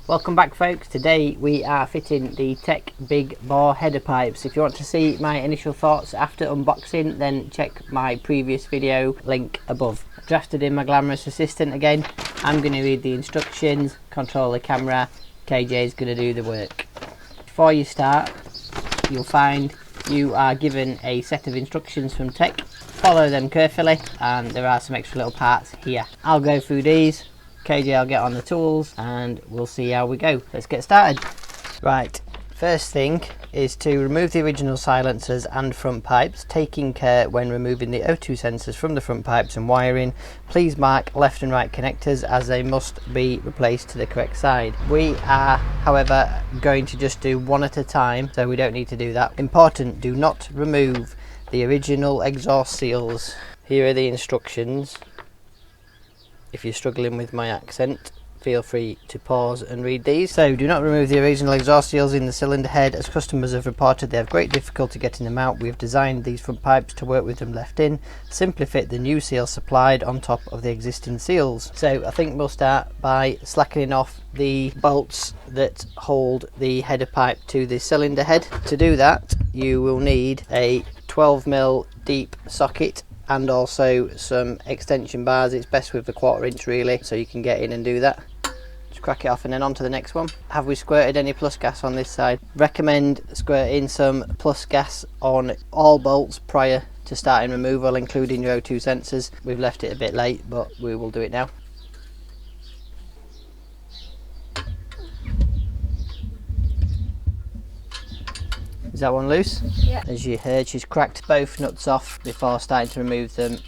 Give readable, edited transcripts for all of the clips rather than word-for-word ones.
Welcome back folks. Today we are fitting the TEC big bore header pipes. If you want to see my initial thoughts after unboxing, then check my previous video, link above. I've drafted in my glamorous assistant again. I'm going to read the instructions, control the camera, KJ is going to do the work. Before you start, you'll find you are given a set of instructions from TEC. Follow them carefully and there are some extra little parts here. I'll go through these. KJ will get on the tools and we'll see how we go. Let's get started. Right, first thing is to remove the original silencers and front pipes, taking care when removing the O2 sensors from the front pipes and wiring. Please mark left and right connectors as they must be replaced to the correct side. We are, however, going to just do one at a time, so we don't need to do that. Important, do not remove the original exhaust seals. Here are the instructions. If you're struggling with my accent, feel free to pause and read these. So, do not remove the original exhaust seals in the cylinder head. As customers have reported, they have great difficulty getting them out. We have designed these front pipes to work with them left in. Simply fit the new seal supplied on top of the existing seals. So, I think we'll start by slackening off the bolts that hold the header pipe to the cylinder head. To do that, you will need a 12mm deep socket and also some extension bars. It's best with the 1/4 inch really, so you can get in and do that. Just crack it off and then on to the next one. Have we squirted any plus gas on this side? Recommend squirting some plus gas on all bolts prior to starting removal, including your O2 sensors. We've left it a bit late, but we will do it now. Is that one loose? Yeah. As you heard, she's cracked both nuts off before starting to remove them.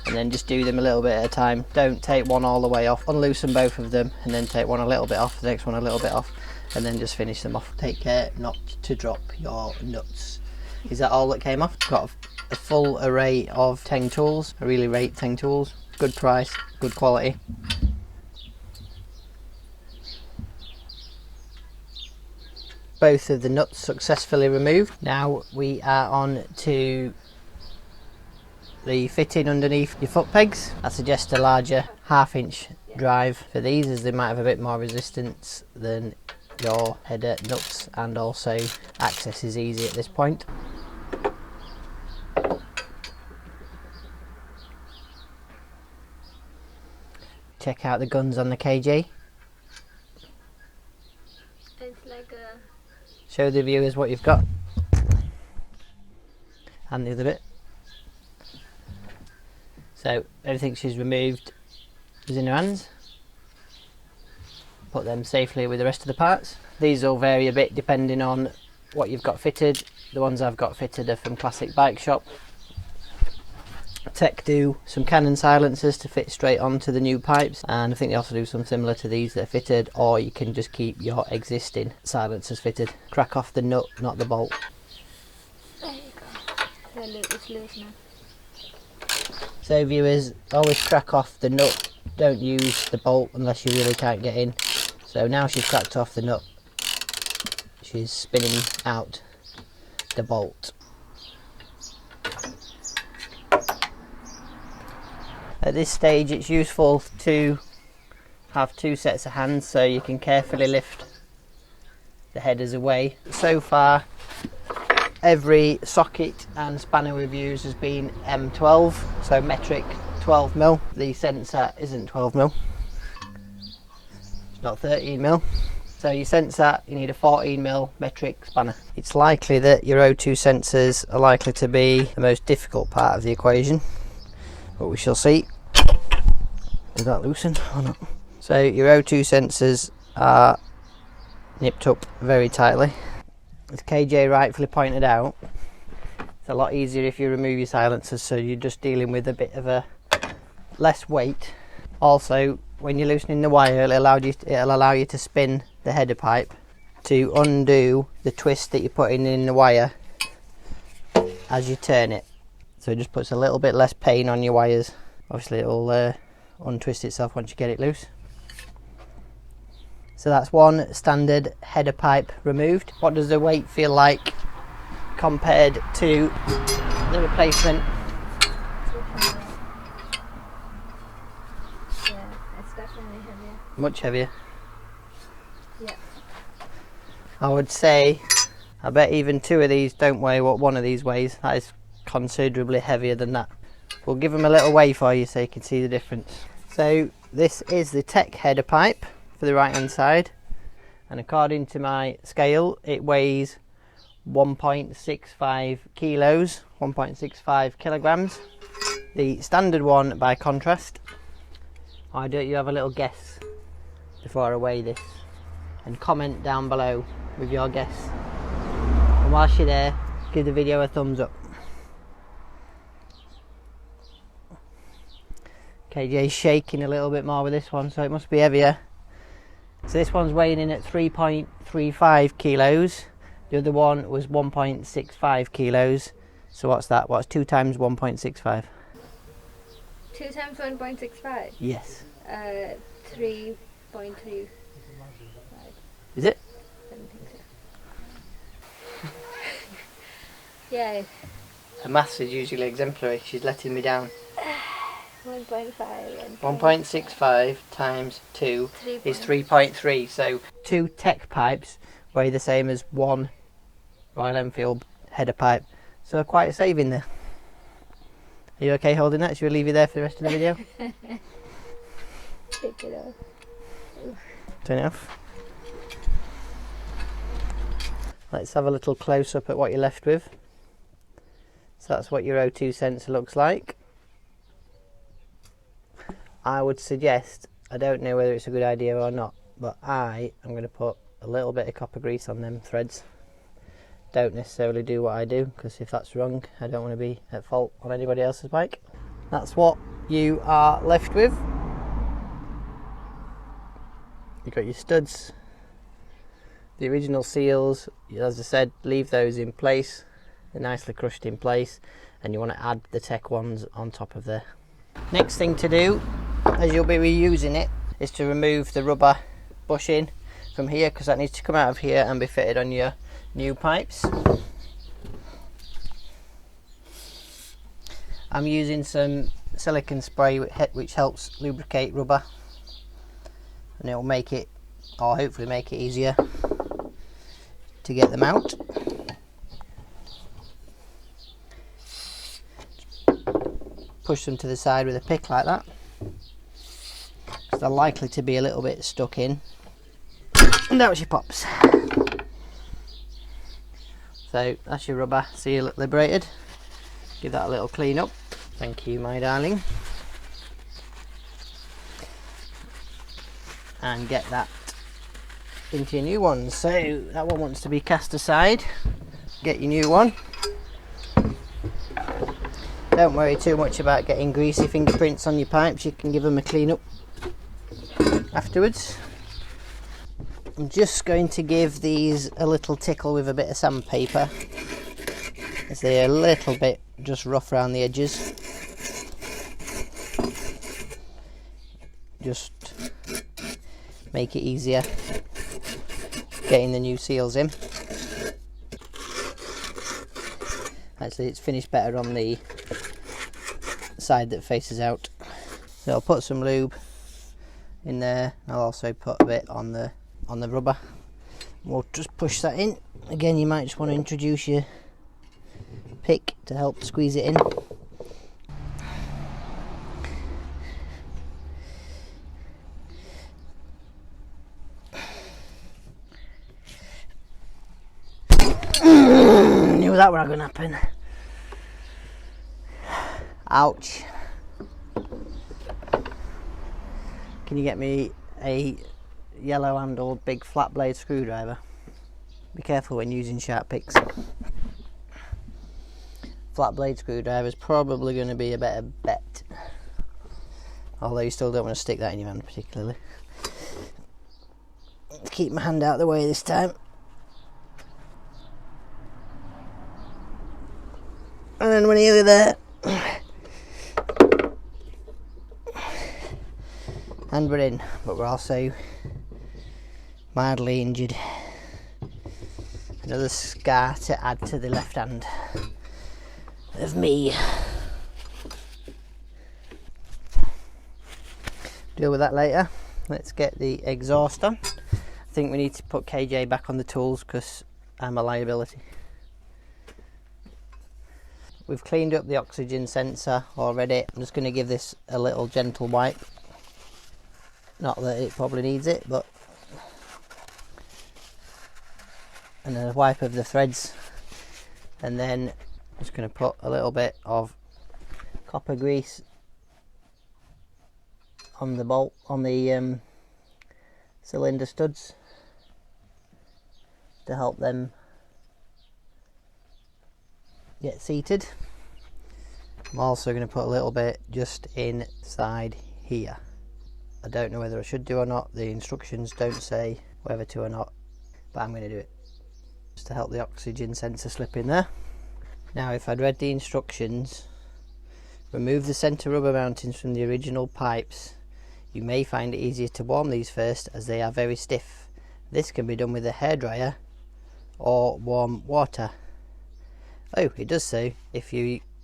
And then just do them a little bit at a time. Don't take one all the way off. Unloosen both of them and then take one a little bit off, the next one a little bit off, and then just finish them off. Take care not to drop your nuts. Is that all that came off? Got a full array of Teng tools. I really rate Teng tools. Good price, good quality. Both of the nuts successfully removed. Now we are on to the fitting underneath your foot pegs. I suggest a larger 1/2 inch drive for these, as they might have a bit more resistance than your header nuts, and also access is easy at this point. Check out the guns on the KJ. It's like a... Show the viewers what you've got. And the other bit. So everything she's removed is in her hands. Put them safely with the rest of the parts. These will vary a bit depending on what you've got fitted. The ones I've got fitted are from Classic Bike Shop. TEC do some Canon silencers to fit straight onto the new pipes, and I think they also do some similar to these that are fitted, or you can just keep your existing silencers fitted. Crack off the nut, not the bolt. There you go. It's loose now. So viewers, always crack off the nut, don't use the bolt unless you really can't get in. So now she's cracked off the nut, she's spinning out the bolt. At this stage it's useful to have 2 sets of hands so you can carefully lift the headers away. So far every socket and spanner we've used has been M12, so metric 12mm. The sensor isn't 12mm, it's not 13mm. So your sensor, you need a 14mm metric spanner. It's likely that your O2 sensors are likely to be the most difficult part of the equation, but we shall see. Is that loosened or not? So your O2 sensors are nipped up very tightly. As KJ rightfully pointed out, it's a lot easier if you remove your silencers, so you're just dealing with a bit of a less weight. Also, when you're loosening the wire, it'll allow you to spin the header pipe to undo the twist that you're putting in the wire as you turn it. So it just puts a little bit less pain on your wires. Obviously it'll untwist itself once you get it loose. So that's one standard header pipe removed. What does the weight feel like compared to the replacement? Yeah, it's definitely heavier. Much heavier. Yeah. I would say, I bet even 2 of these don't weigh what 1 of these weighs. That is considerably heavier than that. We'll give them a little weigh for you so you can see the difference. So this is the TEC header pipe for the right hand side, and according to my scale it weighs 1.65 kilos, 1.65 kilograms. The standard one, by contrast, why don't you have a little guess before I weigh this, and comment down below with your guess, and whilst you're there, give the video a thumbs up. KJ's shaking a little bit more with this one, so it must be heavier. So this one's weighing in at 3.35 kilos. The other one was 1.65 kilos. So what's that? What's 2 times 1.65? 2 times 1.65? Yes. 3.35. Is it? I don't think so. Yeah. Her maths is usually exemplary. She's letting me down. 1.5 and 1.65 times 2 is 3.3. So 2 TEC pipes weigh the same as 1 Royal Enfield header pipe. So quite a saving there. Are you okay holding that? Should we leave you there for the rest of the video? Take it off. Turn it off. Let's have a little close up at what you're left with. So that's what your O2 sensor looks like. I would suggest, I don't know whether it's a good idea or not, but I am going to put a little bit of copper grease on them threads. Don't necessarily do what I do, because if that's wrong, I don't want to be at fault on anybody else's bike. That's what you are left with. You've got your studs, the original seals, as I said, leave those in place. They're nicely crushed in place, and you want to add the TEC ones on top of there. Next thing to do, as you'll be reusing it, is to remove the rubber bushing from here, because that needs to come out of here and be fitted on your new pipes. I'm using some silicone spray which helps lubricate rubber, and it will make it, or hopefully make it, easier to get them out. Push them to the side with a pick like that, because they're likely to be a little bit stuck in, and out she pops. So that's your rubber seal liberated. Give that a little clean up. Thank you, my darling. And get that into your new one. So that one wants to be cast aside. Get your new one. Don't worry too much about getting greasy fingerprints on your pipes. You can give them a clean up afterwards. I'm just going to give these a little tickle with a bit of sandpaper, as they're a little bit just rough around the edges. Just make it easier getting the new seals in. Actually, it's finished better on the side that faces out. So I'll put some lube in there. I'll also put a bit on the rubber. We'll just push that in. Again, you might just want to introduce your pick to help squeeze it in. Knew that was going to happen. Ouch. Can you get me a yellow handled big flat blade screwdriver? Be careful when using sharp picks. Flat blade screwdriver is probably going to be a better bet, although you still don't want to stick that in your hand particularly. Let's keep my hand out of the way this time. And then we're nearly there. And we're in, but we're also mildly injured. Another scar to add to the left hand of me. Deal with that later. Let's get the exhaust on. I think we need to put KJ back on the tools because I'm a liability. We've cleaned up the oxygen sensor already. I'm just going to give this a little gentle wipe. Not that it probably needs it, but... and a wipe of the threads. And then I'm just going to put a little bit of copper grease on the bolt, on the cylinder studs to help them get seated. I'm also going to put a little bit just inside here. I don't know whether I should do or not. The instructions don't say whether to or not, but I'm going to do it just to help the oxygen sensor slip in there. Now, if I'd read the instructions, remove the centre rubber mountings from the original pipes. You may find it easier to warm these first as they are very stiff. This can be done with a hairdryer or warm water. Oh, it does say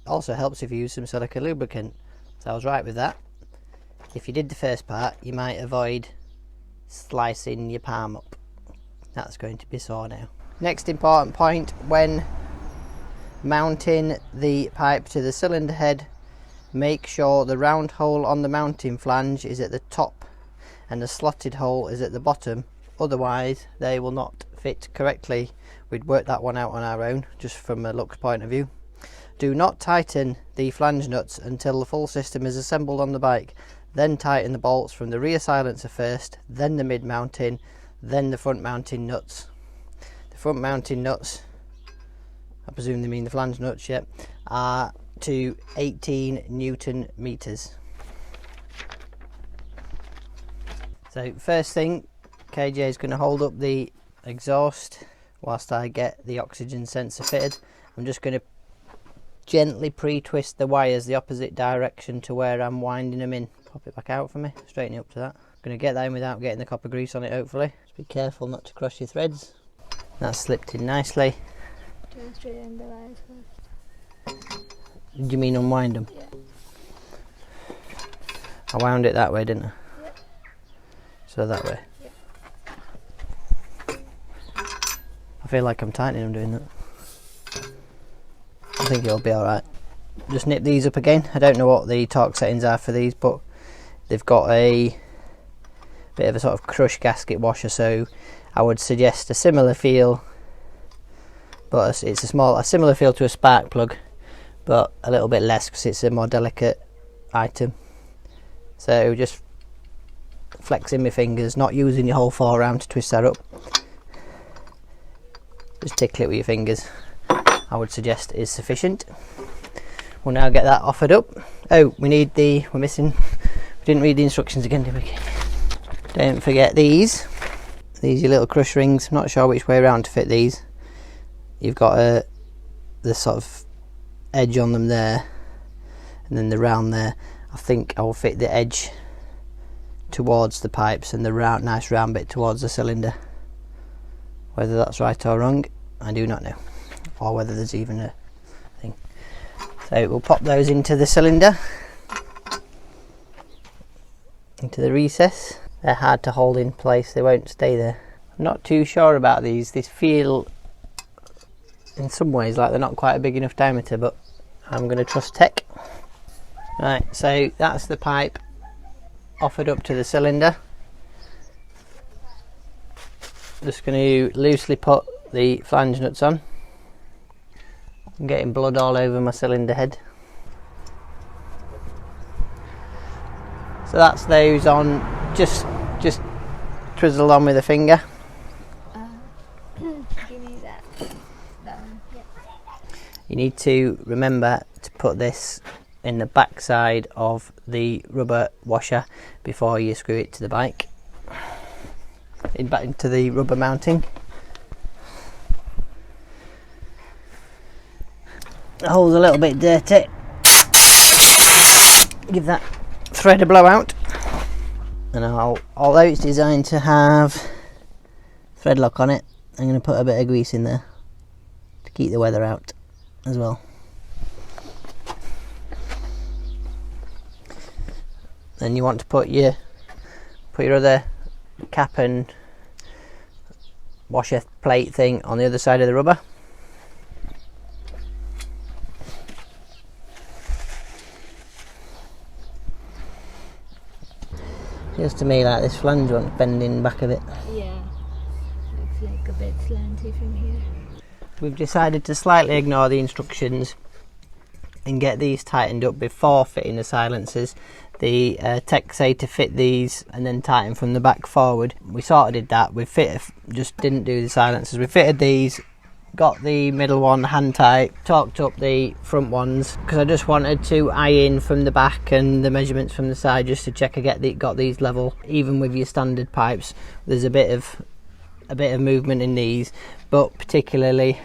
also helps if you use some silica lubricant, so I was right with that. If you did the first part, you might avoid slicing your palm up. That's going to be sore now. Next important point, when mounting the pipe to the cylinder head, make sure the round hole on the mounting flange is at the top and the slotted hole is at the bottom, otherwise they will not fit correctly. We'd work that one out on our own, just from a looks point of view. Do not tighten the flange nuts until the full system is assembled on the bike. Then tighten the bolts from the rear silencer first, then the mid mounting, then the front mounting nuts. The front mounting nuts, I presume they mean the flange nuts, yeah, are to 18 Newton meters. So first thing, KJ is going to hold up the exhaust whilst I get the oxygen sensor fitted. I'm just going to gently pre-twist the wires the opposite direction to where I'm winding them in. Pop it back out for me, straighten it up to that. I'm going to get that in without getting the copper grease on it, hopefully. Just be careful not to cross your threads. That's slipped in nicely. Do you straighten the wires first? Do you mean unwind them? Yeah. I wound it that way, didn't I? Yeah. So that way. Yeah. I feel like I'm tightening them doing that. I think it'll be alright. Just nip these up again. I don't know what the torque settings are for these, but they've got a bit of a sort of crush gasket washer, so I would suggest a similar feel, but it's a similar feel to a spark plug, but a little bit less because it's a more delicate item. So just flexing my fingers, not using your whole forearm to twist that up. Just tickle it with your fingers, I would suggest, is sufficient. We'll now get that offered up. Oh, we didn't read the instructions again, did we? Don't forget these are your little crush rings. I'm not sure which way around to fit these. You've got the sort of edge on them there, and then the round there. I think I will fit the edge towards the pipes and the nice round bit towards the cylinder. Whether that's right or wrong, I do not know, or whether there's even a thing. So we'll pop those into the cylinder, into the recess. They're hard to hold in place, they won't stay there. I'm not too sure about these. These feel in some ways like they're not quite a big enough diameter, but I'm going to trust TEC. Right, so that's the pipe offered up to the cylinder. Just going to loosely put the flange nuts on. I'm getting blood all over my cylinder head. So that's those on, just twizzle on with a finger. Give me that one. Yeah. You need to remember to put this in the back side of the rubber washer before you screw it to the bike. Back into the rubber mounting. The hole's a little bit dirty. Give that thread a blow out. And although it's designed to have thread lock on it, I'm going to put a bit of grease in there to keep the weather out as well. Then you want to put your other cap and washer plate thing on the other side of the rubber. Feels to me like this flange wants bending back a bit. Yeah, looks like a bit slanty from here. We've decided to slightly ignore the instructions and get these tightened up before fitting the silencers. The TEC say to fit these and then tighten from the back forward. We sort of did that. We just didn't do the silencers. We fitted these, got the middle one hand tight, torqued up the front ones because I just wanted to eye in from the back and the measurements from the side just to check I got these level. Even with your standard pipes, there's a bit of movement in these, but particularly,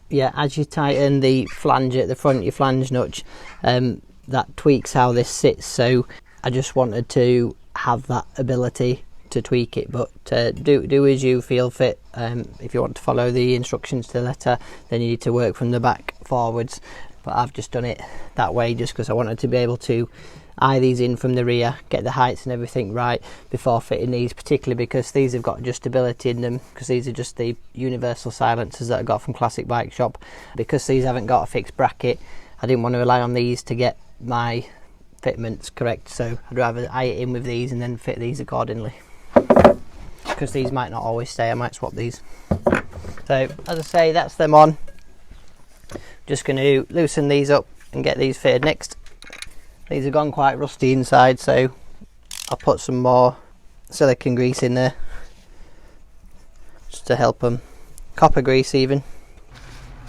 yeah, as you tighten the flange at the front, your flange notch, that tweaks how this sits. So I just wanted to have that ability to tweak it, but do as you feel fit. If you want to follow the instructions to the letter, then you need to work from the back forwards, but I've just done it that way just because I wanted to be able to eye these in from the rear, get the heights and everything right before fitting these, particularly because these have got adjustability in them, because these are just the universal silencers that I got from Classic Bike Shop. Because these haven't got a fixed bracket, I didn't want to rely on these to get my fitments correct, so I'd rather eye it in with these and then fit these accordingly, because these might not always stay. I might swap these. So as I say, that's them on. Just going to loosen these up and get these fitted next. These have gone quite rusty inside, so I'll put some more silicone grease in there just to help them. Copper grease even.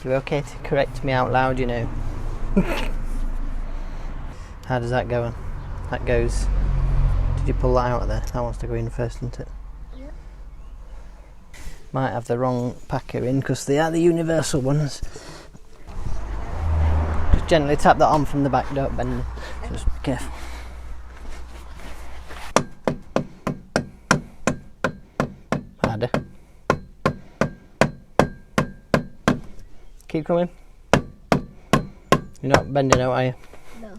You're okay to correct me out loud, you know. How does that go on? That goes... Did you pull that out of there? That wants to go in first, doesn't it? Yeah. Might have the wrong packer in because they are the universal ones. Just gently tap that on from the back, don't bend it. Just be careful. Harder. Keep coming. You're not bending out, are you? No.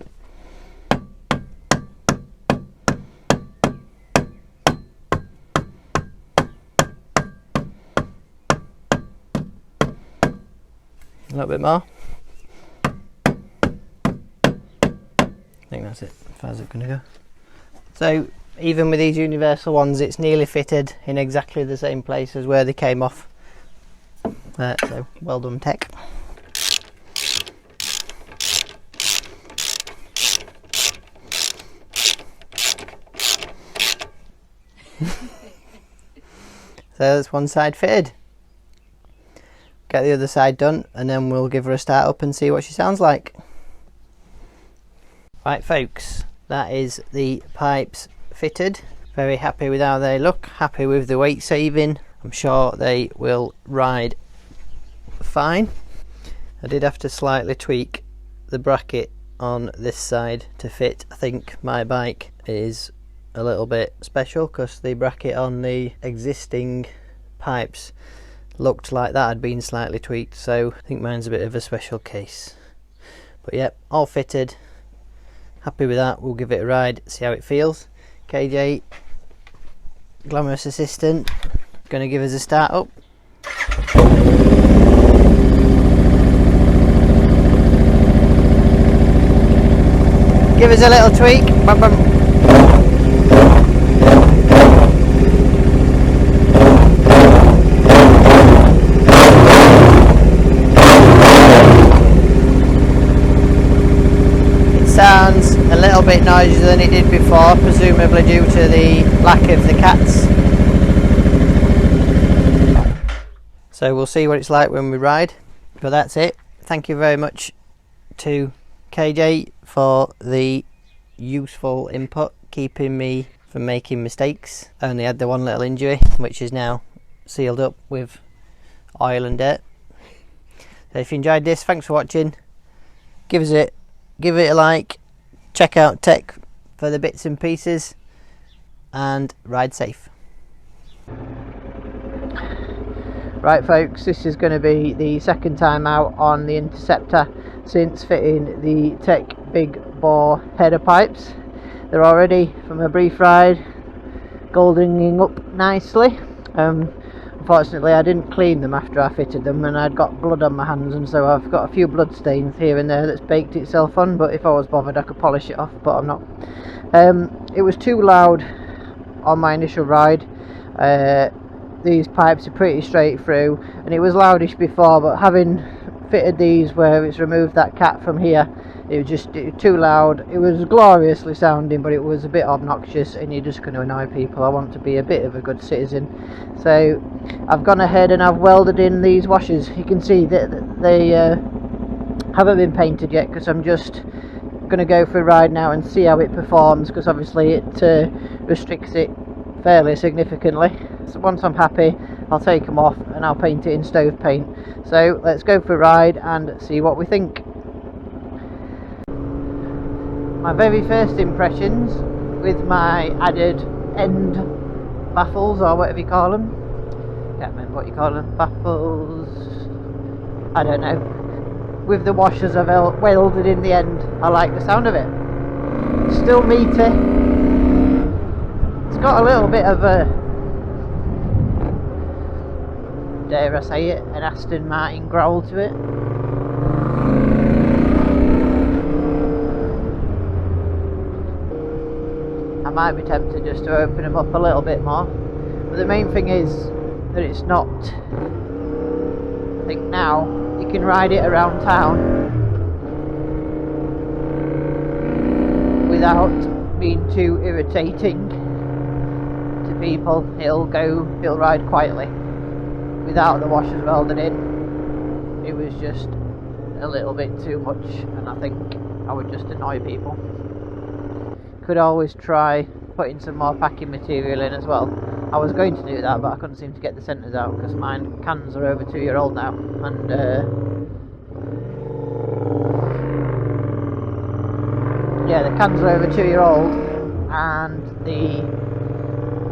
A little bit more. I think that's it, as far as it's going to go. So even with these universal ones, it's nearly fitted in exactly the same place as where they came off. So well done, TEC. So that's one side fitted. Get the other side done and then we'll give her a start up and see what she sounds like. Right folks, that is the pipes fitted. Very happy with how they look, happy with the weight saving. I'm sure they will ride fine. I did have to slightly tweak the bracket on this side to fit. I think my bike is a little bit special because the bracket on the existing pipes looked like that had been slightly tweaked, so I think mine's a bit of a special case. But yep, all fitted, happy with that. We'll give it a ride, see how it feels. KJ, glamorous assistant, going to give us a start up. Give us a little tweak. Bum, bum. Sounds a little bit noisier than it did before, presumably due to the lack of the cats. So we'll see what it's like when we ride. But that's it. Thank you very much to KJ for the useful input, keeping me from making mistakes. Only had the one little injury, which is now sealed up with oil and dirt. So if you enjoyed this, thanks for watching. Give it a like, check out TEC for the bits and pieces, and ride safe. Right folks, this is going to be the second time out on the Interceptor since fitting the TEC big bore header pipes. They're already, from a brief ride, goldening up nicely. Unfortunately, I didn't clean them after I fitted them, and I'd got blood on my hands, and so I've got a few blood stains here and there that's baked itself on, but if I was bothered I could polish it off, but I'm not. It was too loud on my initial ride. These pipes are pretty straight through, and it was loudish before, but having fitted these where it's removed that cap from here, it was too loud. It was gloriously sounding, but it was a bit obnoxious, and you're just going to annoy people. I want to be a bit of a good citizen, so I've gone ahead and I've welded in these washers. You can see that they haven't been painted yet, because I'm just going to go for a ride now and see how it performs, because obviously it restricts it fairly significantly. So once I'm happy, I'll take them off and I'll paint it in stove paint. So let's go for a ride and see what we think. My very first impressions with my added end baffles, or whatever you call them. Can't remember what you call them. Baffles, I don't know. With the washers I've welded in the end, I like the sound of it. It's still meaty. It's got a little bit of a, dare I say it, an Aston Martin growl to it. I might be tempted just to open them up a little bit more, but the main thing is that it's not, I think now you can ride it around town without being too irritating to people. It'll ride quietly without the washers welded in. It was just a little bit too much, and I think I would just annoy people. Could always try putting some more packing material in as well. I was going to do that, but I couldn't seem to get the centres out because my cans are over 2 years old now, and yeah, the cans are over 2 years old, and the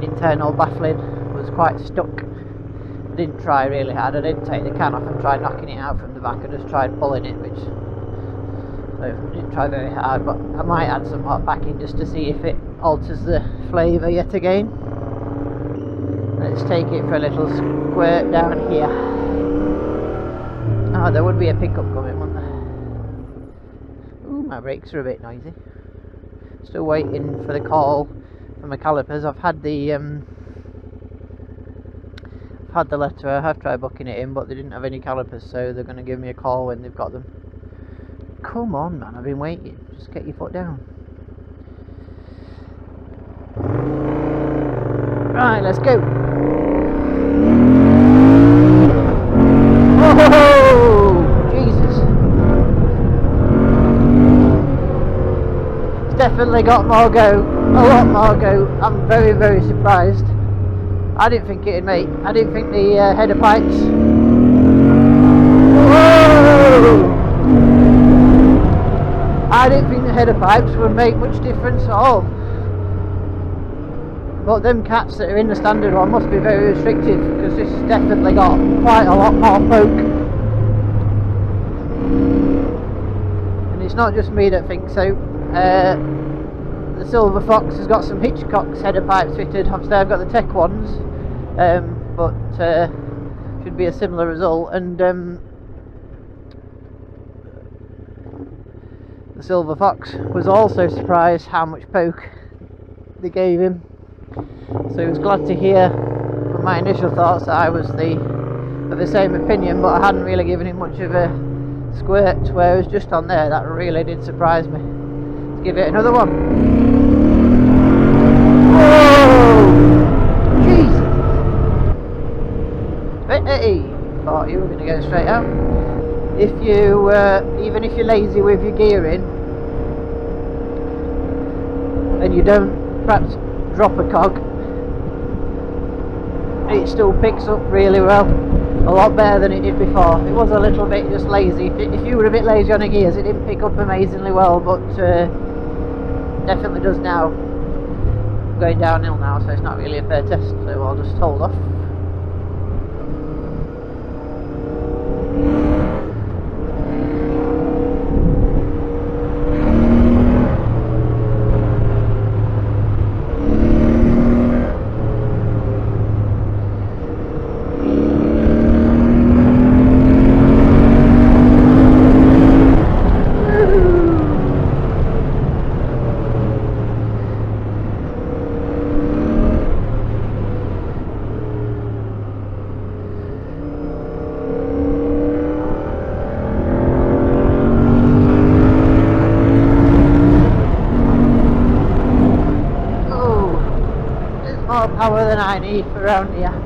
internal baffling was quite stuck. I didn't try really hard. I didn't take the can off and try knocking it out from the back. I just tried pulling it, which, so I didn't try very hard, but I might add some more packing just to see if it alters the flavour yet again. Let's take it for a little squirt down here. Oh, there would be a pickup coming, wouldn't there? Ooh, my brakes are a bit noisy. Still waiting for the call from the calipers. I've had the letter. I have tried booking it in, but they didn't have any calipers, so they're going to give me a call when they've got them. Come on, man, I've been waiting. Just get your foot down. Right, let's go. Oh, Jesus. It's definitely got more go. A lot more go. I'm very, very surprised. I didn't think it'd make. I didn't think the header pipes. Whoa! I didn't think the header pipes would make much difference at all. But them cats that are in the standard one must be very restricted, because this has definitely got quite a lot more poke. And it's not just me that thinks so. The Silver Fox has got some Hitchcock's header pipes fitted. Obviously I've got the TEC ones, but should be a similar result. And the Silver Fox was also surprised how much poke they gave him. So he was glad to hear from my initial thoughts that I was of the same opinion, but I hadn't really given him much of a squirt, whereas just on there that really did surprise me. Let's give it another one. Whoa! Jesus! Hey! Thought you were going to go straight out. If you, even if you're lazy with your gearing, and you don't perhaps drop a cog, it still picks up really well, a lot better than it did before. It was a little bit just lazy. If you were a bit lazy on the gears, it didn't pick up amazingly well, but definitely does now. I'm going downhill now, so it's not really a fair test, so I'll just hold off. power than I need for around here.